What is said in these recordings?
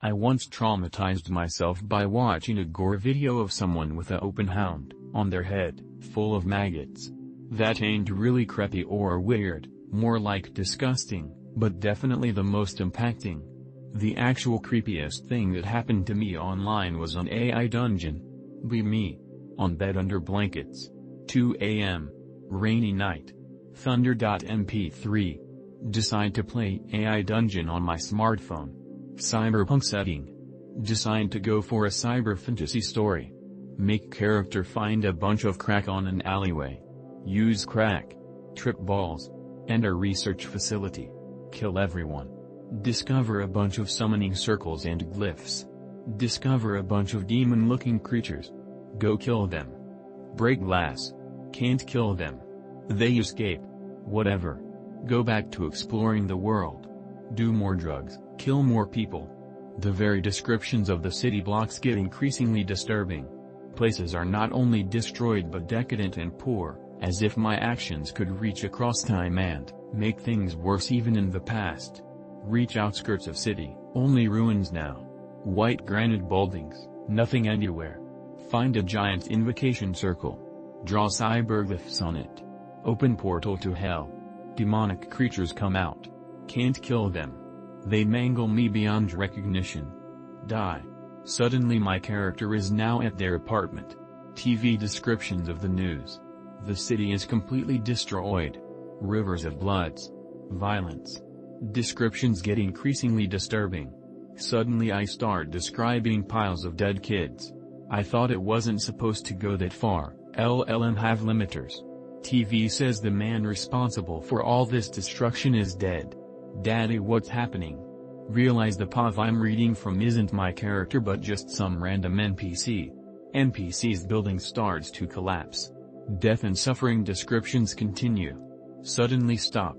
I once traumatized myself by watching a gore video of someone with an open hound on their head, full of maggots. That ain't really creepy or weird, more like disgusting, but definitely the most impacting. The actual creepiest thing that happened to me online was on AI Dungeon. Be me. On bed under blankets. 2 a.m. Rainy night. Thunder.mp3. Decide to play AI Dungeon on my smartphone. Cyberpunk setting. Decide to go for a cyber fantasy story. Make character find a bunch of crack on an alleyway. Use crack. Trip balls. Enter research facility. Kill everyone. Discover a bunch of summoning circles and glyphs. Discover a bunch of demon-looking creatures. Go kill them. Break glass. Can't kill them. They escape. Whatever. Go back to exploring the world. Do more drugs, kill more people. The very descriptions of the city blocks get increasingly disturbing. Places are not only destroyed but decadent and poor, as if my actions could reach across time and make things worse even in the past. Reach outskirts of city, only ruins now. White granite buildings, nothing anywhere. Find a giant invocation circle. Draw cyberglyphs on it. Open portal to hell. Demonic creatures come out. Can't kill them. They mangle me beyond recognition. Die. Suddenly my character is now at their apartment. TV descriptions of the news. The city is completely destroyed. Rivers of bloods. Violence. Descriptions get increasingly disturbing. Suddenly I start describing piles of dead kids. I thought it wasn't supposed to go that far. LLM have limiters. TV says the man responsible for all this destruction is dead. Daddy, what's happening? Realize the POV I'm reading from isn't my character but just some random NPC. NPC's building starts to collapse. Death and suffering descriptions continue. Suddenly stop.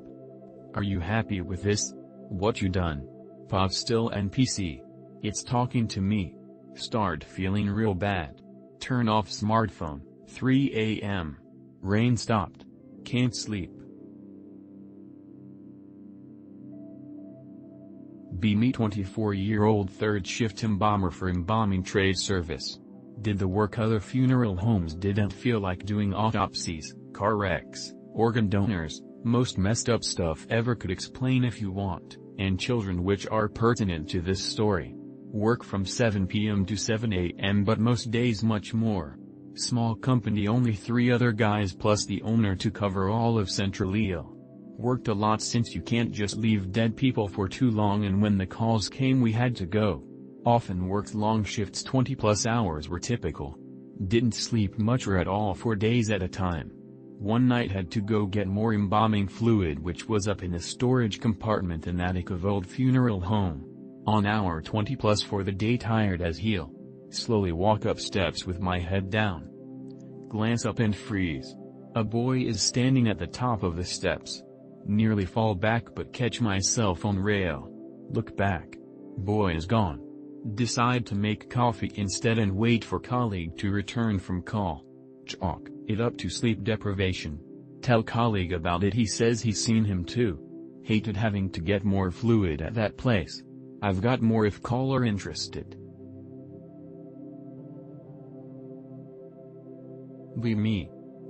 Are you happy with this? What you done? POV still NPC. It's talking to me. Start feeling real bad. Turn off smartphone. 3 a.m. Rain stopped. Can't sleep. Be me 24-year-old third shift embalmer for embalming trade service. Did the work other funeral homes didn't feel like doing autopsies, car wrecks, organ donors, most messed up stuff ever could explain if you want, and children which are pertinent to this story. Work from 7 p.m. to 7 a.m. but most days much more. Small company, only 3 other guys plus the owner to cover all of Central EO. Worked a lot since you can't just leave dead people for too long, and when the calls came we had to go. Often worked long shifts, 20+ hours were typical. Didn't sleep much or at all for days at a time. One night had to go get more embalming fluid which was up in a storage compartment in attic of old funeral home. On hour 20+ for the day, tired as hell. Slowly walk up steps with my head down. Glance up and freeze. A boy is standing at the top of the steps. Nearly fall back but catch myself on rail. Look back. Boy is gone. Decide to make coffee instead and wait for colleague to return from call. Chalk it up to sleep deprivation. Tell colleague about it, he says he's seen him too. Hated having to get more fluid at that place. I've got more if caller interested. Be me.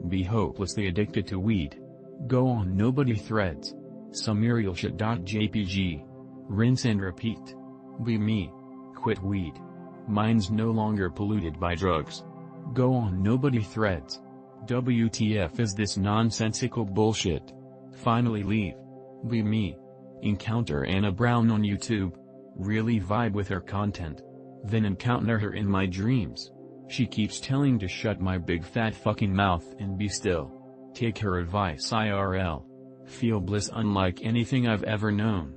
Be hopelessly addicted to weed. Go on nobody threads. Some real shit.jpg. Rinse and repeat. Be me. Quit weed. Mind's no longer polluted by drugs. Go on nobody threads. WTF is this nonsensical bullshit? Finally leave. Be me. Encounter Anna Brown on YouTube. Really vibe with her content. Then encounter her in my dreams. She keeps telling to shut my big fat fucking mouth and be still. Take her advice IRL. Feel bliss unlike anything I've ever known.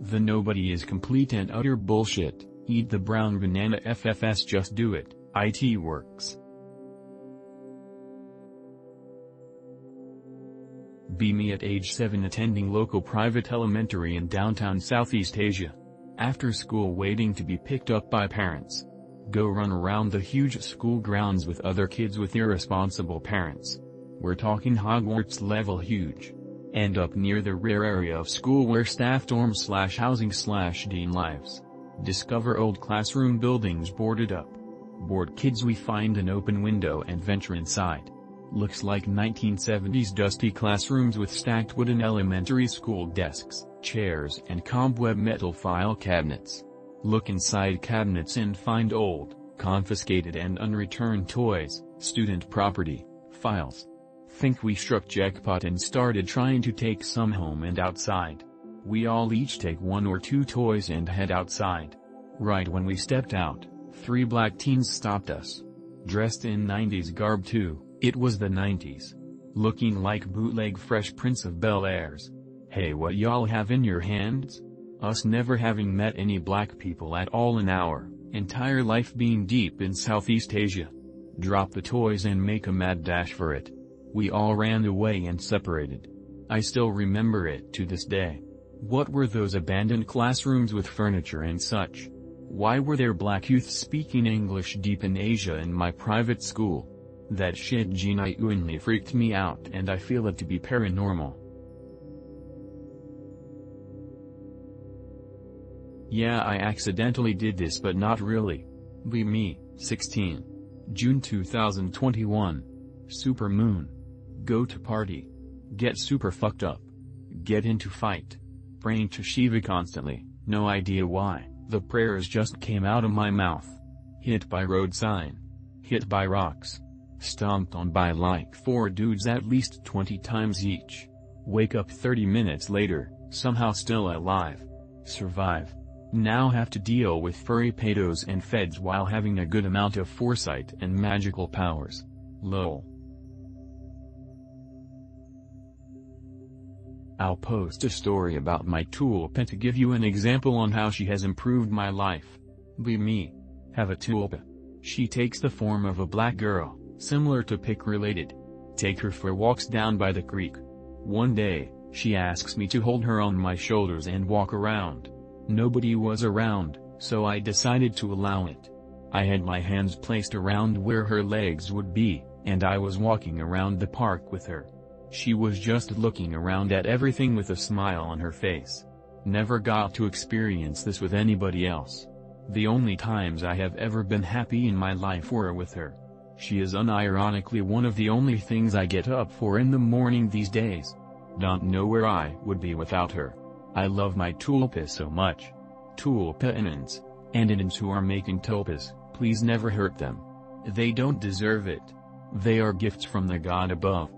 The nobody is complete and utter bullshit. Eat the brown banana FFS, just do it. IT works. Be me at age 7 attending local private elementary in downtown Southeast Asia. After school waiting to be picked up by parents. Go run around the huge school grounds with other kids with irresponsible parents. We're talking Hogwarts level huge. End up near the rear area of school where staff dorm/housing/dean lives. Discover old classroom buildings boarded up. Bored kids, we find an open window and venture inside. Looks like 1970s dusty classrooms with stacked wooden elementary school desks, chairs and cobweb metal file cabinets. Look inside cabinets and find old, confiscated and unreturned toys, student property, files. Think we struck jackpot and started trying to take some home and outside. We all each take 1 or 2 toys and head outside. Right when we stepped out, 3 black teens stopped us. Dressed in 90s garb too, it was the 90s. Looking like bootleg Fresh Prince of Bel-Airs. Hey, what y'all have in your hands? Us never having met any black people at all in our entire life, being deep in Southeast Asia. Drop the toys and make a mad dash for it. We all ran away and separated. I still remember it to this day. What were those abandoned classrooms with furniture and such? Why were there black youth speaking English deep in Asia in my private school? That shit genuinely freaked me out, and I feel it to be paranormal. Yeah, I accidentally did this, but not really. Be me, 16. June 2021. Super moon. Go to party. Get super fucked up. Get into fight. Praying to Shiva constantly, no idea why, the prayers just came out of my mouth. Hit by road sign. Hit by rocks. Stomped on by like 4 dudes at least 20 times each. Wake up 30 minutes later, somehow still alive. Survive. Now have to deal with furry pedos and feds while having a good amount of foresight and magical powers. Lol. I'll post a story about my tulpa to give you an example on how she has improved my life. Be me. Have a tulpa. She takes the form of a black girl, similar to Pick related. Take her for walks down by the creek. One day, she asks me to hold her on my shoulders and walk around. Nobody was around, so I decided to allow it. I had my hands placed around where her legs would be, and I was walking around the park with her. She was just looking around at everything with a smile on her face. Never got to experience this with anybody else. The only times I have ever been happy in my life were with her. She is unironically one of the only things I get up for in the morning these days. Don't know where I would be without her. I love my tulpa so much. Tulpa inans, and inans who are making tulpas, please never hurt them. They don't deserve it. They are gifts from the God above.